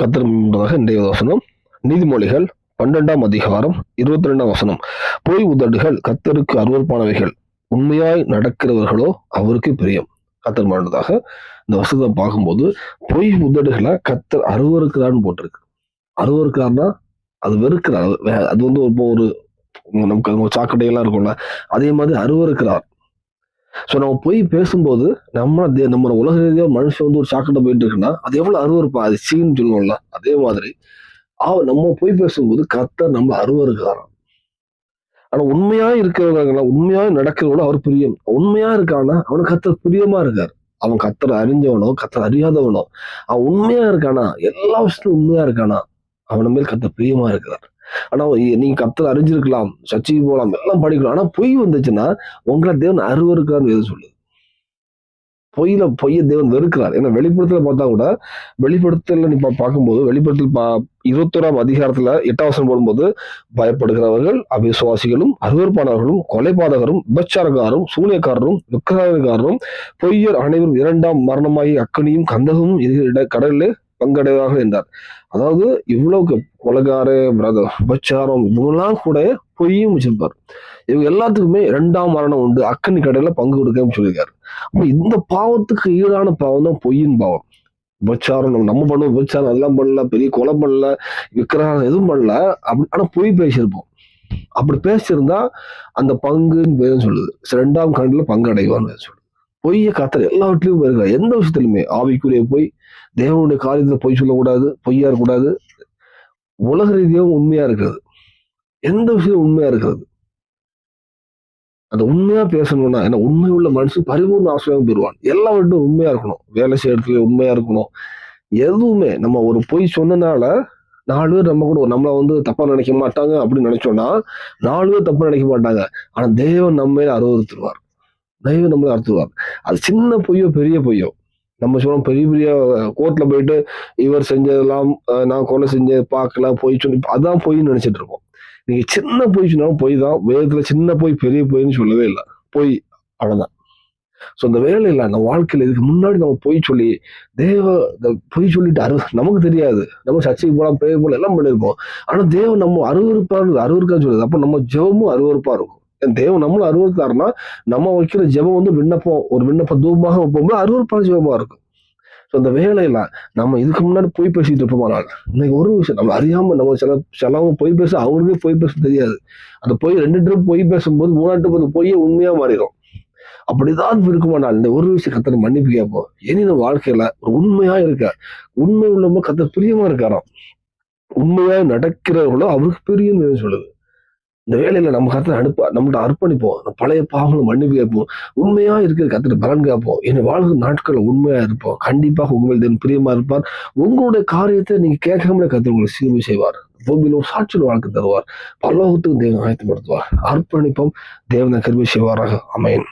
கர்த்தர் முன்பதாக இன்றைய வசனம் நீதிமொழிகள் 12ஆம் அதிகாரம் 22ஆம் வசனம். பொய் உதடுகள் கர்த்தருக்கு அருவருப்பானவைகள், உண்மையாய் நடக்கிறவர்களோ அவருக்கு பிரியம். கர்த்தர் முன்பதாக இந்த வசனத்தை பார்க்கும்போது பொய் உதடுகளை கர்த்தர் அருவருக்கிறான்னு போட்டிருக்கு. அருவருக்கிறார்னா அது வெறுக்கிறார். அது வந்து ஒரு நமக்கு சாக்கடையெல்லாம் இருக்கும்ல, அதே மாதிரி அருவருக்கிறார். ஸோ நம்ம போய் பேசும்போது நம்ம உலக ரீதியா மனுஷன் வந்து ஒரு சாக்கடை போயிட்டு இருக்குன்னா அது எவ்வளவு அருவருப்பா, அது சீன்னு சொல்லுவோம்ல, அதே மாதிரி நம்ம போய் பேசும்போது கர்த்தர் நம்ம அருவருக்கிறாராம். ஆனா உண்மையா இருக்கிறவங்களா, உண்மையா நடக்கிறவங்களோ அவர் பிரியம். உண்மையா இருக்கானா அவனுக்கு கர்த்தர் பிரியமா இருக்காரு. அவன் கர்த்தர் அறிஞ்சவனோ கர்த்தர் அறியாதவனோ அவன் உண்மையா இருக்கானா, எல்லா விஷயத்திலும் உண்மையா இருக்கானா, அவன மேல் கர்த்தர் பிரியமா இருக்கிறார். ஆனா நீங்க கர்த்தர் அறிஞ்சிருக்கலாம், சர்ச்சைக்கு போகலாம், எல்லாம் படிக்கலாம், ஆனா பொய் வந்துச்சுன்னா உங்களை தேவன் அருவருக்காருன்னு எது சொல்லுது? பொய்ய தேவன் வெறுக்கிறார். ஏன்னா வெளிப்படுத்தல பார்த்தா கூட, வெளிப்படுத்தல நீ பார்க்கும்போது வெளிப்படுத்தல் 21ஆம் அதிகாரத்துல 8ஆம் வசனம் போடும்போது, பயப்படுகிறவர்கள் அவிசுவாசிகளும் அருவருப்பானவர்களும் கொலைபாதகரும் விபச்சாரக்காரரும் சூனியக்காரரும் விக்கிரகக்காரரும் பொய்யர் அனைவரும் 2ஆம் மரணமாகி அக்கனியும் கந்தகமும் கடலிலே பங்கடைவார்கள் என்றார். அதாவது இவ்வளவு கொலைகார விபச்சாரம் இவங்கெல்லாம் கூட பொய்யும் வச்சிருப்பார். இவங்க எல்லாத்துக்குமே 2ஆம் மரணம் உண்டு, அக்கனி கடையில பங்கு கொடுக்கன்னு சொல்லியிருக்காரு. அப்ப இந்த பாவத்துக்கு ஈடான பாவம் தான் பொய்யின் பாவம். விபச்சாரம் நம்ம பண்ணுவோம், விபச்சாரம் அதெல்லாம் பண்ணல, பெரிய கொலை பண்ணல, விக்கிரகம் எதுவும் பண்ணல, ஆனா பொய் பேசியிருப்போம். அப்படி பேசியிருந்தா அந்த பங்குன்னு பேரும் சொல்லுது, 2ஆம் கண்டில பங்கு அடைவான்னு சொல்லுது. பொய்ய கர்த்தர் எல்லாவற்றிலும் இருக்க, எந்த விஷயத்திலுமே ஆவிக்குரிய பொய், தேவனுடைய காரியத்துல பொய் சொல்லக்கூடாது, பொய்யா இருக்கக்கூடாது. உலக ரீதியாகவும் உண்மையா இருக்கிறது, எந்த விஷயம் உண்மையா இருக்கிறது, அந்த உண்மையா பேசணும்னா ஏன்னா உண்மை உள்ள மனுஷன் பரிபூர்ண ஆசீர்வாதம் பெறுவான். எல்லாவற்றும் உண்மையா இருக்கணும், வேலை செய்யறதுல உண்மையா இருக்கணும். எதுவுமே நம்ம ஒரு பொய் சொன்னனால 4 பேர் நம்ம கூட நம்மள வந்து தப்பா நினைக்க மாட்டாங்க அப்படின்னு நினைச்சோம்னா 4 பேர் தப்பா நினைக்க மாட்டாங்க. ஆனா தேவன் நம்ம மேல அருவருத்துருவார், தெய்வம் நம்மள அறுத்துருவார். அது சின்ன பொய்யோ பெரிய பொய்யோ, நம்ம சொல்லுவோம் பெரிய பெரிய கோர்ட்ல போயிட்டு இவர் செஞ்சதெல்லாம் நான் கொலை செஞ்ச பார்க்கலாம் பொய் சொல்லி அதான் பொய்ன்னு நினைச்சிட்டு இருக்கோம். நீங்க சின்ன பொய் சொன்னாலும் பொய் தான். வேதத்துல சின்ன பொய் பெரிய பொய்ன்னு சொல்லவே இல்லை, பொய் அவ்வளவுதான். ஸோ அந்த வேலையில நம்ம வாழ்க்கையில இதுக்கு முன்னாடி நம்ம பொய் சொல்லி பொய் சொல்லிட்டு நமக்கு தெரியாது, நம்ம சர்ச்சைக்கு போலாம் பேய் போல எல்லாம் பண்ணிருப்போம். ஆனா தேவன் நம்ம அருவருக்கான்னு சொல்லுது. அப்ப நம்ம ஜெபமும் அருவருப்பா இருக்கும். தேவன் நம்மளும் அருவருக்காருன்னா நம்ம வைக்கிற ஜெபம் வந்து ஒரு விண்ணப்ப தூபமாக வைப்போம்னா அருவருப்பான ஜெபமா இருக்கும். ஸோ அந்த வேலையில நம்ம இதுக்கு முன்னாடி பொய் பேசிட்டு இருப்போமானால் இன்னைக்கு ஒரு விஷயம் நம்ம அறியாம நம்ம சிலவங்க பொய் பேச அவங்களுக்கே பொய் பேச தெரியாது. அந்த பொய் 2 ட்ரிப் பொய் பேசும்போது 3ஆம் ட்ரிப் அந்த பொய்யை உண்மையா மாறிடும். அப்படிதான் இருக்குமானால் இந்த ஒரு விஷயம் கர்த்தர் மன்னிப்பு கேட்போம். இனி நம்ம வாழ்க்கையில ஒரு உண்மையா இருக்க, உண்மை உள்ளவங்க கர்த்தர் பிரியமா இருக்காராம். உண்மையா நடக்கிறவர்களோ அவருக்கு பிரியம் சொல்லுது. இந்த வேலையில நம்ம கர்த்தர் நம்மகிட்ட அர்ப்பணிப்போம், நம்ம பழைய பாவங்களை மன்னிப்பு கேட்போம், உண்மையா இருக்கிற கர்த்தர் பலன் கேட்போம். என்னை வாழ்க்கை நாட்கள் உண்மையா இருப்போம். கண்டிப்பாக உங்கள் தேவன் பிரியமா இருப்பார். உங்களுடைய காரியத்தை நீங்க கேட்காமலே கர்த்தர் உங்களுக்கு சீர்மை செய்வார். பூமியிலும் சாட்சியில் வாழ்க்கை தருவார். பரலோகத்துக்கு தேவன் ஆயத்தப்படுத்துவார். அர்ப்பணிப்போம். தேவனை கிருபை செய்வாராக. ஆமென்.